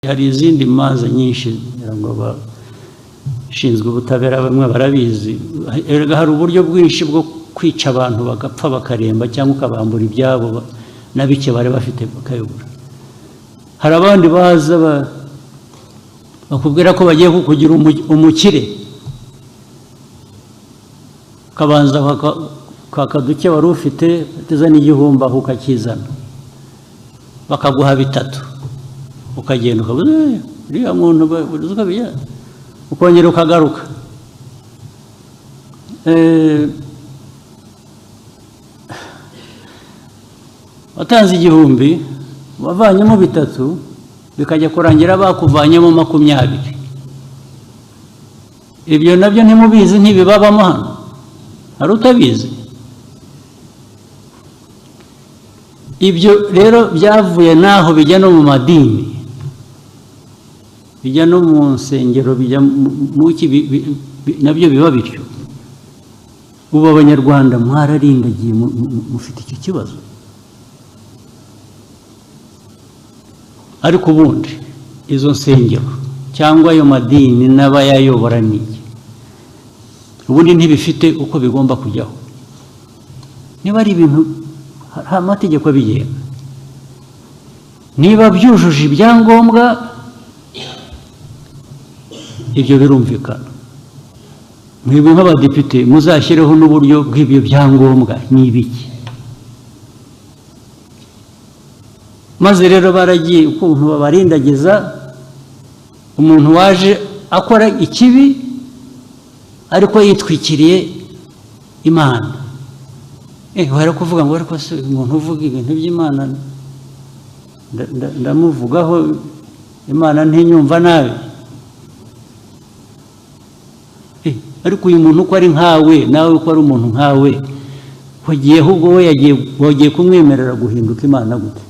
hari izindi manza nyinshi kugira ngo abashinzwe ubutabera bamwe barabizi. Hari uburyo bwinshi bwo kwica abantu bagapfa bakaremba cyangwa ukabambura ibyabo na bike bari bafite bakayobora. Hari abandi baza bakubwira ko bagiye kukugira umukire, kabanza kakaduke wari ufite bateza n'igihumbi aho ukakizana bakaguha bitatu ukagenda ukavuga uriya muntu ukabiya ukongera ukagaruka. Watanze igihumbi wavanyemo bitatu bikajya kurangira bakuvanyemo 20. Ibyo nabyo ntimubizi ntibibabamo hano, hari utabizi. Ibyo rero byavuye naho bijya no mu madini, bijya no mu nsengero, bijya mu nabyo biba bityo. Ubu abanyarwanda mwararindagiye mufite icyo kibazo. Ariko ubundi izo nsengero cyangwa ayo madini n'abayayobora n'iki ubundi ntibifite uko bigomba kujyaho. Niba ari ibintu hari amategeko abigenga, niba byujuje ibyangombwa ibyo birumvikana. Mwebwe nk'abadepite muzashyireho n'uburyo bw'ibyo byangombwa n'ibiki. Maze rero baragiye ukuntu babarindagiza umuntu waje akora ikibi ariko yitwikiriye Imana. Wari kuvuga ngo ariko se umuntu uvuga ibintu by'Imana ndamuvugaho Imana ntinyumva nabi. Ariko uyu muntu uko ari nkawe nawe uko ari umuntu nkawe wagiye ahubwo we wagiye kumwemerera guhinduka Imana gute?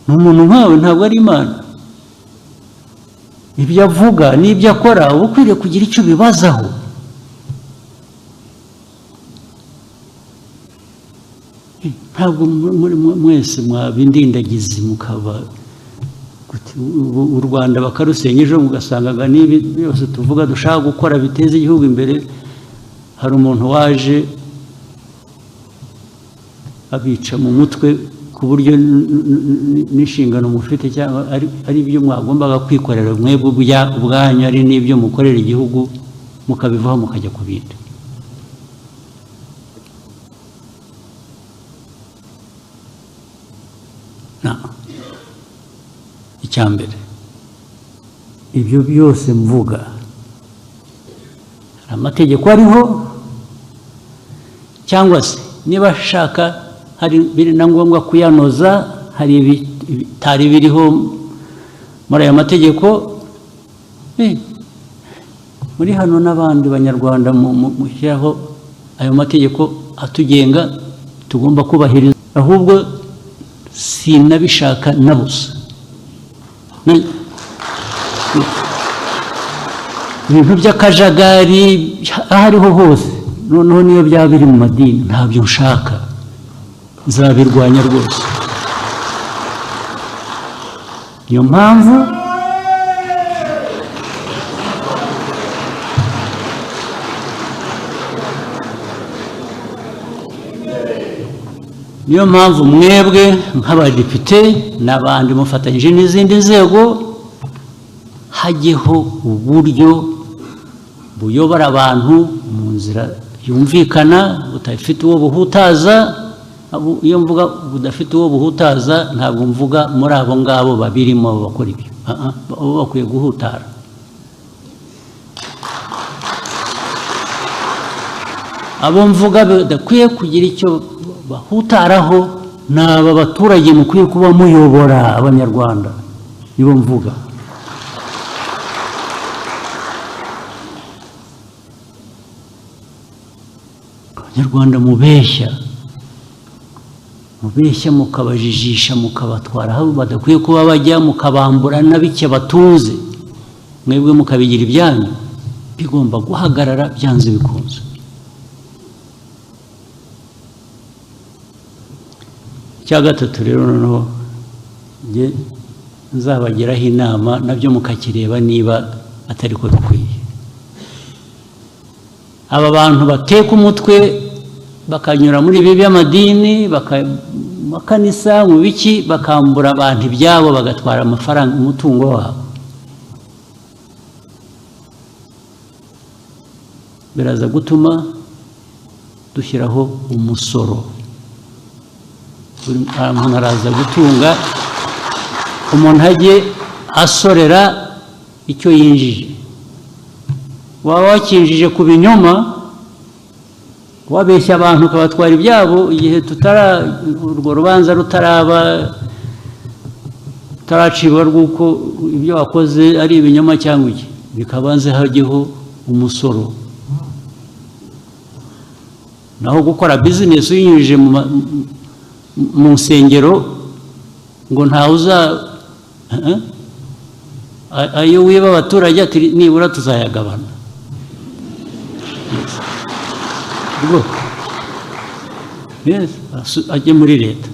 Umuntu nkawe ntabwo ari Imana. Ibyo avuga n'ibyo akora uba ukwiriye kugira icyo bibazaho. Ntabwo mwese mwabindindagizi mukaba u Rwanda bakarusenya ejo mugasangaga n'ibi byose tuvuga dushaka gukora biteza igihugu imbere. Hari umuntu waje abica mu mutwe ku buryo n'inshingano mufite cyangwa ari byo mwagombaga kwikorera mwebwe ubwanyu, ari n'ibyo mukorera igihugu mukabivaho mukajya ku bindi. Icyambere ibyo byose mvuga hari amategeko ariho, cyangwa se niba ashaka hari biri na ngombwa kuyanoza, hari ibitari biriho muri aya mategeko. Muri hano n'abandi banyarwanda mushyiraho ayo mategeko atugenga tugomba kubahiriza, ahubwo sinabishaka na busa. Ibintu by'akajagari aho ariho hose, noneho niyo byaba biri mu madini ntabyo nshaka, nzabirwanya rwose. Niyo mpamvu mwebwe nk'abadepite n'abandi mufatanyije n'izindi nzego hajyeho uburyo buyobora abantu mu nzira yumvikana budafite uwo buhutaza. Iyo mvuga budafite uwo buhutaza ntabwo mvuga muri abo ngabo babirimo bakora ibyo, abo bakwiye guhutara. Abo mvuga badakwiye kugira icyo bahutaraho ni aba baturage mukwiye kuba muyobora abanyarwanda, nibo mvuga. Abanyarwanda mubeshya mukabajijisha mukabatwara aho badakwiye kuba bajya, mukabambura na bike batuze, mwebwe mukabigira ibyanyu. Bigomba guhagarara byanze bikunze. Icya gatatu rero noneho nzabagiraho inama nabyo mukakireba niba atari ko bikwiye. Aba bantu bateka umutwe bakanyura muri ibi by'amadini makanisa mu biki bakambura abantu ibyabo bagatwara amafaranga umutungo wabo, biraza gutuma dushyiraho umusoro. Buri muntu araza gutunga, umuntu ajye asorera icyo yinjije. Waba wakinjije ku binyoma, wabeshya abantu ukabatwara ibyabo, igihe urwo rubanza rutaracibwa rw'uko ibyo wakoze ari ibinyoma cyangwa iki, bikabanza hajyeho umusoro. Naho gukora bizinesi uyinyujije mu nsengero ngo ntawe ayo wiba abaturage ati nibura tuzayagabana. Ajye muri leta,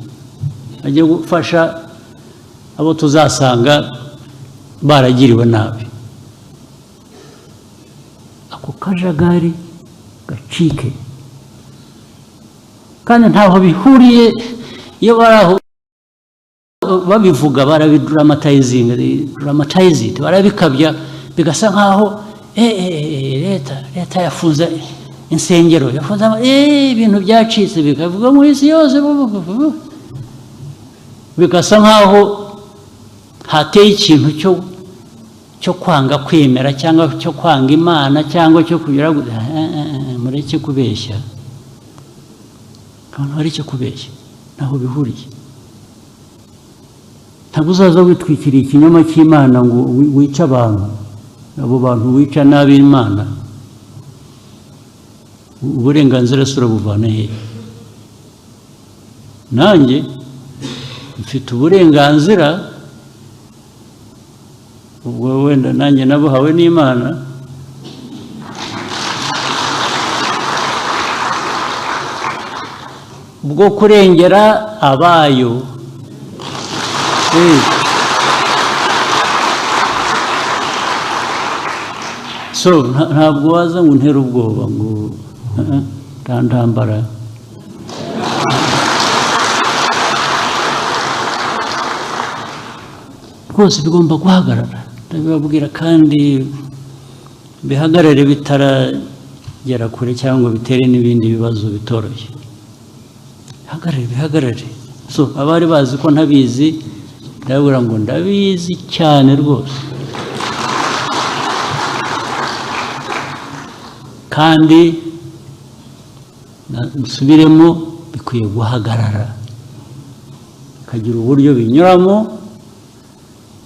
ajye gufasha abo tuzasanga baragiriwe nabi. Ako kajagari gacike, kandi ntaho bihuriye. Iyo bari aho babivuga barabidramatizing, barabikabya bigasa nkaho leta yafunze insengero, yafunze ibintu byacitse, bikavuga mu isi yose, bigasa nkaho hateye ikintu cyo kwanga kwemera cyangwa cyo kwanga Imana cyangwa cyo kugira mureke kubeshya. Abantu bari cyo kubeshya, naho bihuriye. Ntabwo uzaza witwikiriye ikinyoma cy'Imana ngo wice abantu. Abo bantu wica nabi Imana, uburenganzira sura buvana he? Nanjye mfite uburenganzira, ubwo wenda nanjye nabuhawe n'Imana, bwo kurengera abayo. So ntabwo waza ngo untere ubwoba ngo ntambara. Rwose bigomba guhagarara, ndabibabwira, kandi bihagarare bitaragera kure cyangwa bitere n'ibindi bibazo bitoroshye. Bihagarare. So abari bazi ko ntabizi, ndabura ngo ndabizi cyane rwose, kandi nsubiremo, bikwiye guhagarara, kagira uburyo binyuramo,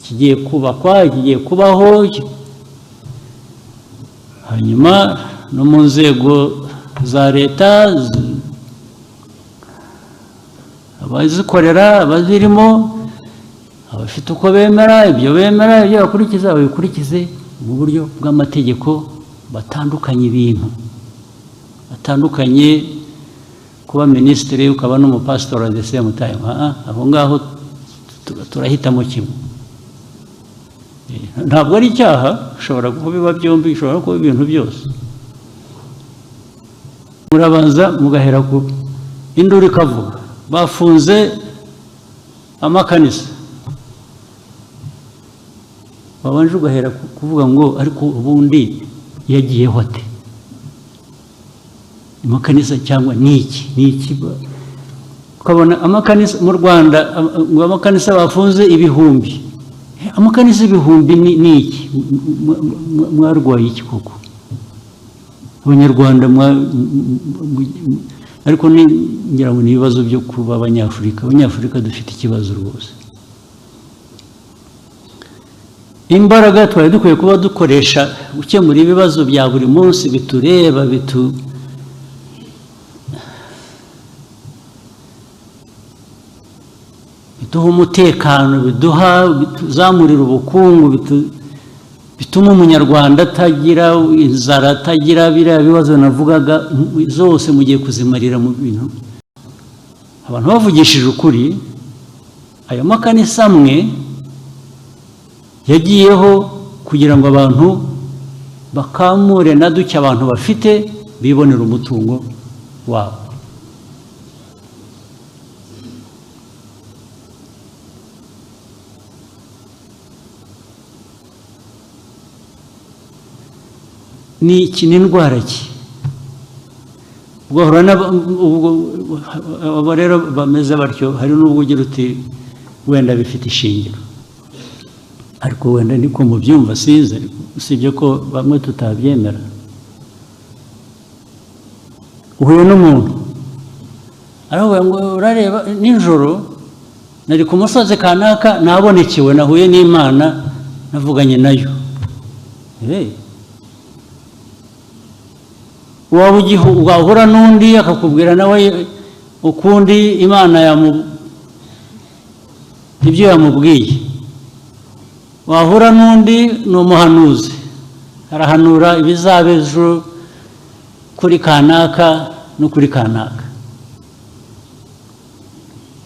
kigiye kubakwa, kigiye kubaho, hanyuma no mu nzego za leta, abazikorera, abazirimo, abafite uko bemera, ibyo bakurikiza babikurikize mu buryo bw'amategeko, batandukanye ibintu, batandukanye kuba minisitiri ukaba n'umupasitori at the same time. Aho ngaho turahitamo kimwe. Ntabwo ari icyaha, ushobora kubiba byombi, ushobora kuba ibintu byose. Murabanza mugahera ku induru ikavuga, bafunze amakanisa, babanje ugahera kuvuga ngo ariko ubundi yagiyeho ate? Amakanisa cyangwa niki ukabona amakanisa mu Rwanda, ngo amakanisa bafunze ibihumbi. Amakanisa ibihumbi niki? Mwarwaye iki koko Abanyarwanda? Ariko ngira ngo ni ibibazo byo kuba Abanyafurika dufite ikibazo rwose. Imbaraga twari dukwiye kuba dukoresha gukemura ibibazo bya buri munsi bitureba, biduha umutekano, bituzamurira ubukungu, bituma umunyarwanda atagira inzara, atagira biriya bibazo navugaga zose mugiye kuzimarira mu bintu. Abantu bavugishije ukuri, ayo makanisa amwe yagiyeho kugira ngo abantu bakamure na duke abantu bafite bibonera umutungo wabo. ni indwara ki ugahura abo rero bameze batyo, hari n'ubwo ugira uti wenda bifite ishingiro, ariko wenda niko mubyumva sinzi, usibye ko bamwe tutabyemera. uhuye n'umuntu aravuga ngo urareba nijoro nari ku musozi kanaka nabonekewe, nahuye n'Imana navuganye nayo. wahura n'undi akakubwira nawe ukundi Imana ibyo yamubwiye. wahura n'undi ni umuhanuzi, arahanura ibizaba ejo kuri kanaka no kuri kanaka.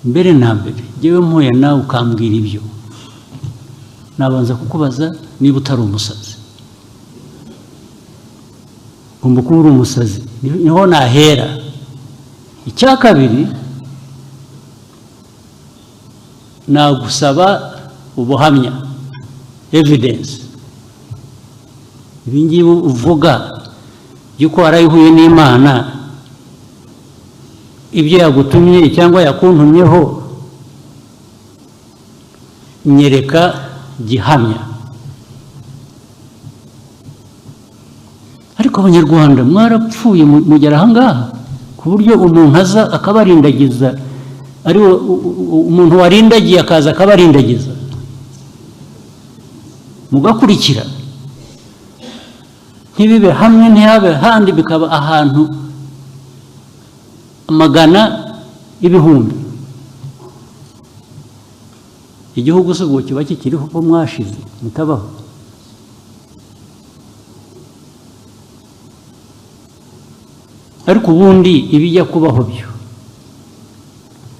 mbere na mbere njyewe mpuye nawe ukambwira ibyo, nabanza kukubaza niba utari umusazi. ugomba kuba uri umusazi, niho nahera. icya kabiri, nagusaba ubuhamya, evidence. ibi ngibi uvuga yuko warayihuye n'Imana, ibyo yagutumye cyangwa yakuntumyeho, nyereka gihamya. ariko abanyarwanda mwarapfuye mugera aha ngaha ku buryo umuntu aza akabarindagiza, ari umuntu warindagiye akaza akabarindagiza, mugakurikira, ntibibe hamwe ntihabe handi, bikaba ahantu amagana ibihumbi. igihugu se ubwo kiba kikiriho ko mwashize mutabaho? ariko ubundi ibijya kubaho byo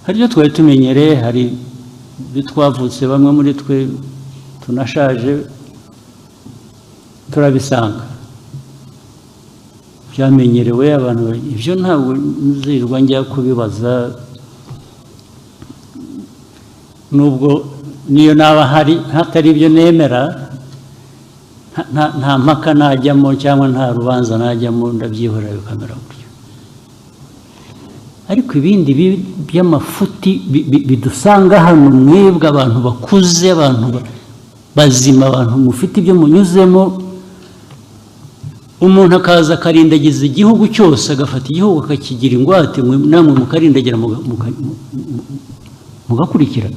hari ibyo twari tumenyereye, hari ibyo twavutse, bamwe muri twe tunashaje turabisanga byamenyerewe abantu. ibyo ntabwo nzirwa njya kubibaza, nubwo niyo naba hatari ibyo nemera, nta mpaka najyamo cyangwa nta rubanza najyamo, ndabyihorera bikamera gutyo. ariko ibindi by'amafuti bidusanga hano, mwebwe abantu bakuze, abantu bazima, abantu mufite ibyo munyuzemo, umuntu akaza akarindagiza igihugu cyose, agafata igihugu akakigira ingwate, namwe mukarindagira mugakurikira.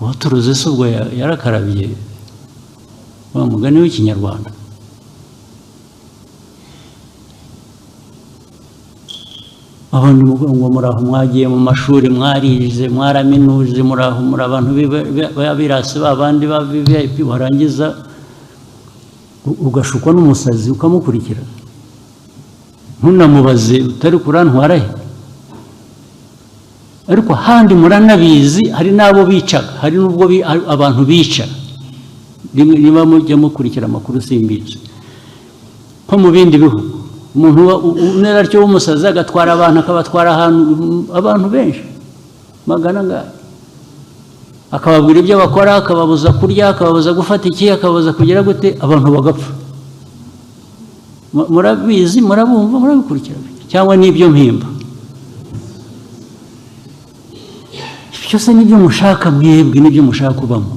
uwaturuze se ubwo yarakarabiye, wa mugani w'ikinyarwanda. abandi ngo muraho, mwagiye mu mashuri, mwarize, mwaraminuje, muraho, muri abantu b'abirasi, babandi ba VIP, warangiza ugashukwa n'umusazi ukamukurikira, ntunamubaze utari kurantwara he. ariko handi muranabizi, hari n'abo bicaga, hari n'ubwo abantu bica. niba mujya mukurikira amakuru simbica, nko mu bindi bihugu umuntu unera atyo w'umusazi agatwara abantu, akabatwara abantu benshi magana ngaya, akababwira ibyo bakora, akababuza kurya, akababuza gufata iki, akababuza kugira gute, abantu bagapfa. murabizi, murabumva, murabikurikira, cyangwa n'ibyo mpimba. byose nibyo mushaka mwebwe, nibyo mushaka kubamo,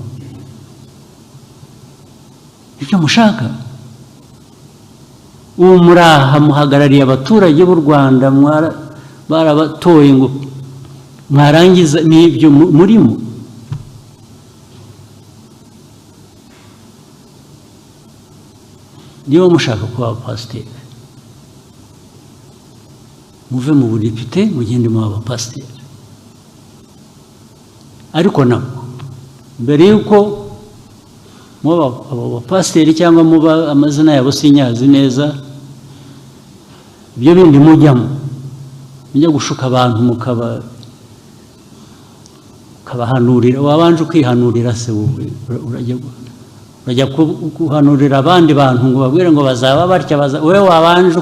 ibyo mushaka. ubu muraha muhagarariye abaturage b'u Rwanda, barabatoye ngo mwarangiza n'ibyo murimo. niba mushaka kuba abapasiteri, muve mu budepite mugende muba abapasiteri. ariko nabwo mbere y'uko muba abapasiteri cyangwa muba amazina yabo sinyazi neza, ibyo bindi mujyamo, mujya gushuka abantu kabahanurira wabanje ukihanurira se wowe urajya kuhanurira abandi bantu ngo babwire ngo bazaba batya wowe wabanje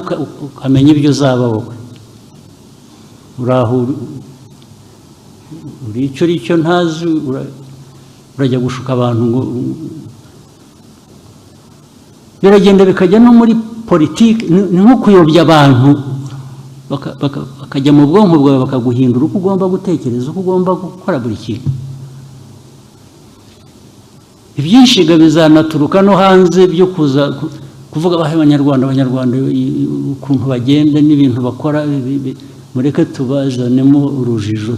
ukamenya ibyo uzaba wowe uraho uri icyo ntazi urajya gushuka abantu ngo biragenda bikajya no muri politiki ni nko kuyobya abantu bakajya mu bwonko bwawe bakaguhindura uko ugomba gutekereza uko ugomba gukora buri kintu ibyishiga bizanaturuka no hanze byo kuza kuvuga abanyarwanda ukuntu bagenda n'ibintu bakora mureke tubazanemo urujijo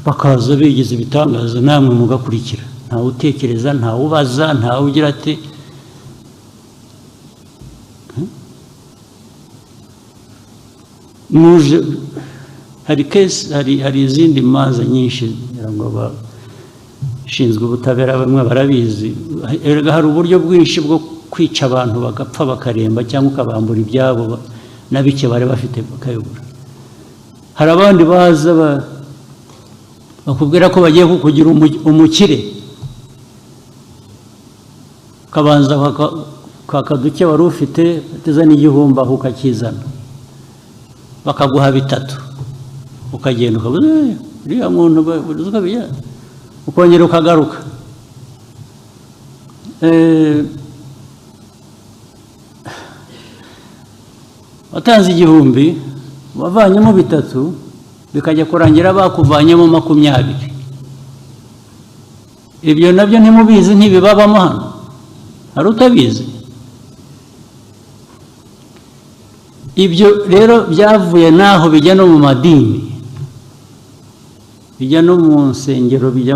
bakaza bigize ibitangaza namwe mugakurikira ntawe utekereza ntawe ubaza ntawe ugira ati muje hari izindi manza nyinshi ngo abashinzwe ubutabera bamwe barabizi hari uburyo bwinshi bwo kwica abantu bagapfa bakaremba cyangwa ukabambura ibyabo na bike bari bafite bakayobora hari abandi baza bakubwira ko bagiye kukugira umukire ukabanza kakaduke wari ufite uteza n'igihumbi aho ukakizana bakaguha bitatu ukagenda ukavuga uriya muntu ukongera ukagaruka watanze igihumbi wavanyemo bitatu bikajya kurangira bakuvanyemo 20 ibyo nabyo ntimubizi ntibibabamo hano hari utabizi ibyo rero byavuye naho bijya no mu madini bijya no mu nsengero bijya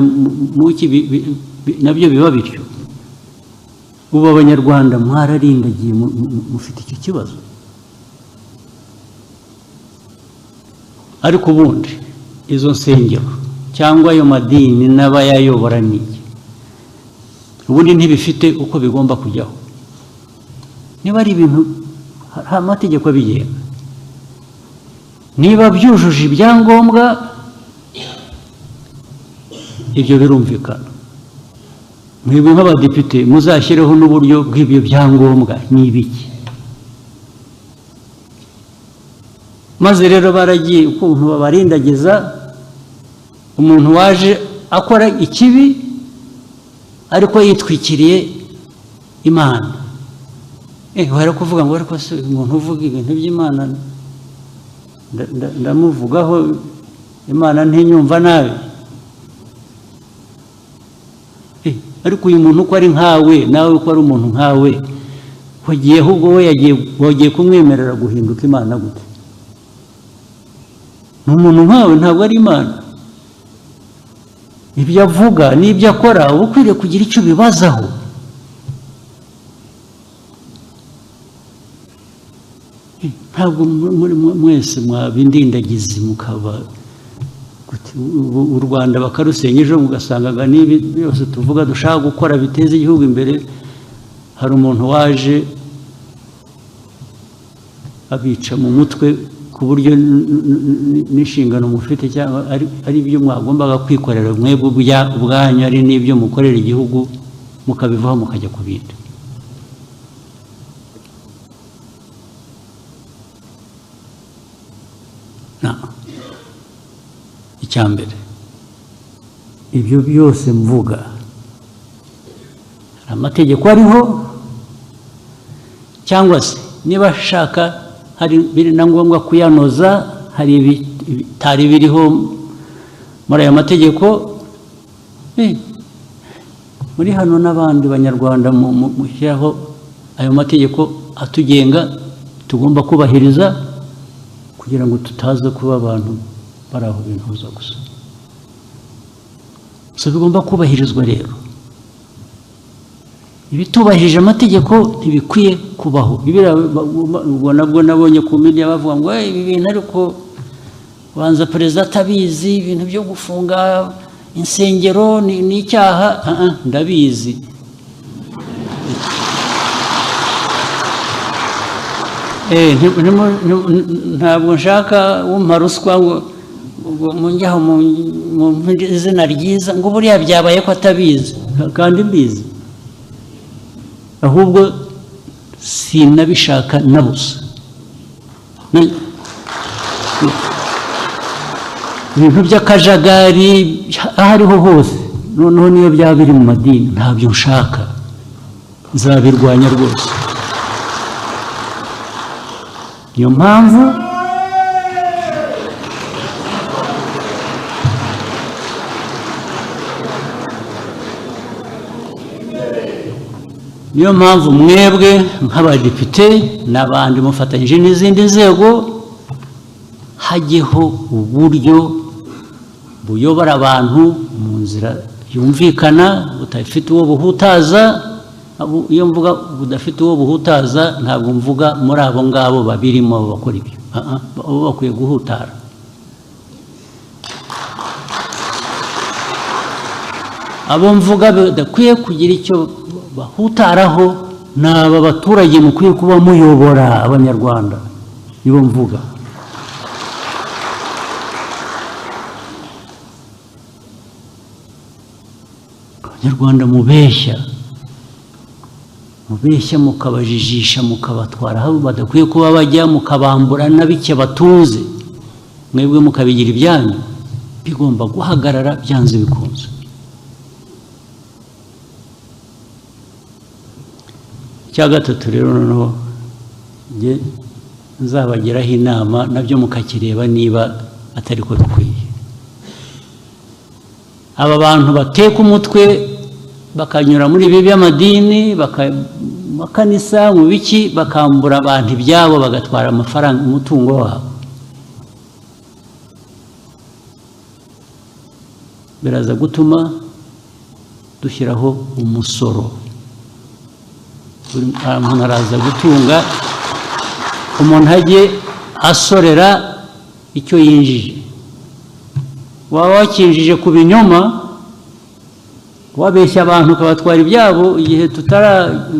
nabyo biba bityo ubu abanyarwanda mwararindagiye mufite icyo kibazo ariko ubundi izo nsengero cyangwa ayo madini n'abayayobora n'iki ubundi ntibifite uko bigomba kujyaho niba ari ibintu hari amategeko abigenga niba byujuje ibyangombwa ibyo birumvikana mwebwe nk'abadepite muzashyireho n'uburyo bw'ibyo byangombwa n'ibiki maze rero baragiye ukuntu babarindagiza umuntu waje akora ikibi ariko yitwikiriye imana wari kuvuga ngo ariko se umuntu uvuga ibintu by'imana ndamuvugaho imana ntinyumva nabi ariko uyu muntu uko ari nkawe nawe uko ari umuntu nkawe wagiye ahubwo we wagiye kumwemerera guhinduka imana gute ni umuntu nkawe ntabwo ari imana ibyo avuga n'ibyo akora uba ukwiriye kugira icyo bibazaho ntabwo mwese mwabindindagizi mukaba u Rwanda bakarusenya ejo mugasangaga n'ibi byose tuvuga dushaka gukora biteza igihugu imbere hari umuntu waje abica mu mutwe ku buryo n'inshingano mufite cyangwa ari byo mwagombaga kwikorera mwebwe ubwanyu ari n'ibyo mukorera igihugu mukabivaho mukajya ku bindi icyambere ibyo byose mvuga hari amategeko ariho cyangwa se niba ashaka hari biri na ngombwa kuyanoza hari ibitari biriho muri aya mategeko muri hano n'abandi banyarwanda mushyiraho ayo mategeko atugenga tugomba kubahiriza kugira ngo tutaza kuba abantu bari aho bintuza gusa so bigomba kubahirizwa rero ibitubahirije amategeko ntibikwiye kubaho ubwo nabwo nabonye ku media bavuga ngo ibi bintu ariko banza perezida atabizi ibintu byo gufunga insengero ni icyaha ndabizi ntabwo nshaka wumpa ruswa ngo munjyaho mu izina ryiza ngo buriya byabaye ko atabizi kandi mbizi ahubwo sinabishaka na busa ibintu by'akajagari aho ariho hose noneho niyo byaba biri mu madini ntabyo nshaka nzabirwanya rwose niyo mpamvu mwebwe nk'abadepite n'abandi mufatanyije n'izindi nzego hajyeho uburyo buyobora abantu mu nzira yumvikana budafite uwo buhutaza. Iyo mvuga budafite uwo buhutaza ntabwo mvuga muri abo ngabo babirimo bakora ibyo abo bakwiye guhutara. Abo mvuga badakwiye kugira icyo bahutaraho ni aba baturage mukwiye kuba muyobora abanyarwanda nibo mvuga. Abanyarwanda mubeshya mukabajijisha mukabatwara aho badakwiye kuba bajya mukabambura na bike batuze mwebwe mukabigira ibyanyu bigomba guhagarara byanze bikunze. Icya gatatu rero noneho nzabagiraho inama nabyo mukakireba niba atari ko bikwiye. Aba bantu bateka umutwe bakanyura muri ibi by'amadini makanisa mu biki bakambura abantu ibyabo bagatwara amafaranga umutungo wabo biraza gutuma dushyiraho umusoro. Umuntu araza gutunga umuntu ajye asorera icyo yinjije. Waba wakinjije ku binyoma wabeshya abantu ukabatwara ibyabo igihe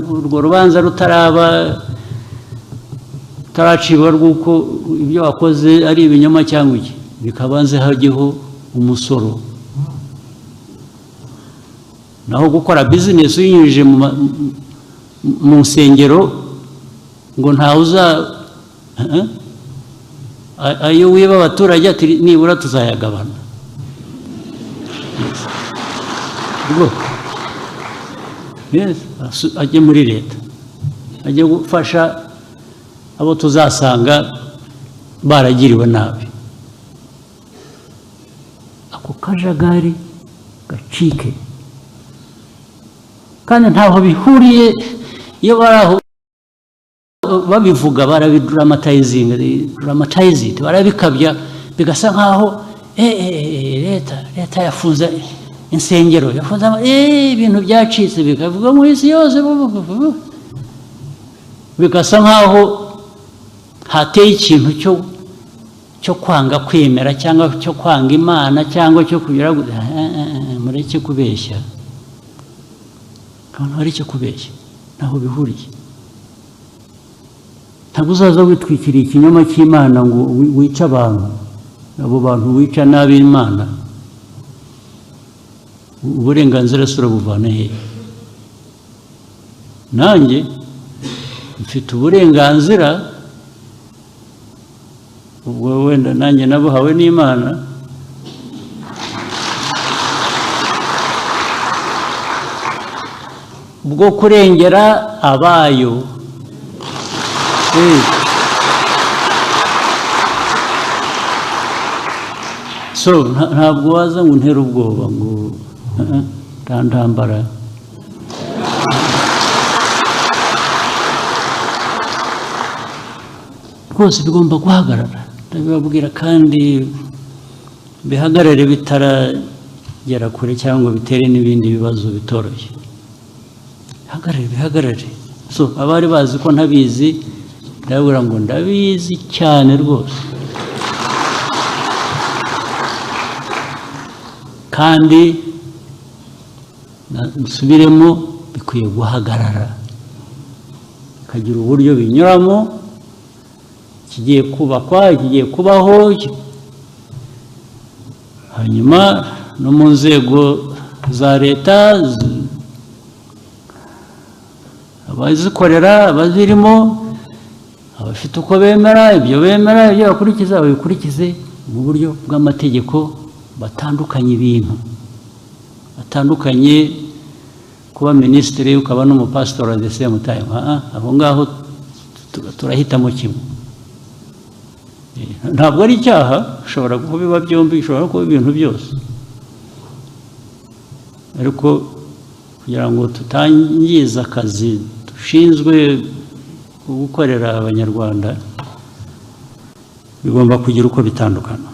urwo rubanza rutaracibwa rw'uko ibyo wakoze ari ibinyoma cyangwa iki bikabanze hajyeho umusoro. Naho gukora bizinesi uyinyujije mu nsengero ngo ntawe ayo wiba abaturage ati nibura tuzayagabana. Ajye muri leta ajye gufasha abo tuzasanga baragiriwe nabi. Ako kajagari gacike kandi ntaho bihuriye. Iyo baraho babivuga barabidramatizing barabikabya bigasa nkaho leta yafunze insengero yafunze ibintu byacitse bikavuga mu isi yose bigasa nkaho hateye ikintu cyo kwanga kwemera cyangwa cyo kwanga Imana cyangwa cyo kugira mureke kubeshya. Abantu bari cyo kubeshya naho bihuriye. Ntabwo uzaza witwikiriye ikinyoma cy'Imana ngo wica abantu. Abo bantu wica nabi Imana uburenganzira surabuvana he? Nanjye mfite uburenganzira ubwo wenda nanjye nabuhawe n'Imana bwo kurengera abayo. So ntabwo waza ngo untere ubwoba ngo ntambara. Rwose bigomba guhagarara ndabibabwira kandi bihagarare bitaragera kure cyangwa bitere n'ibindi bibazo bitoroshye. Bihagarare. So abari bazi ko ntabizi ndabura ngo ndabizi cyane rwose kandi musubiremo bikwiye guhagarara kagira uburyo binyuramo kigiye kubakwa kigiye kubaho hanyuma no mu nzego za leta abazikorera abazirimo abafite uko bemera ibyo bakurikiza babikurikize mu buryo bw'amategeko batandukanye ibintu batandukanye kuba minisitiri ukaba n'umupasitori at the same time aho ngaho turahitamo kimwe ntabwo ari icyaha ushobora kubiba byombi ushobora kuba ibintu byose ariko kugira ngo tutangiza akazi dushinzwe gukorera abanyarwanda bigomba kugira uko bitandukana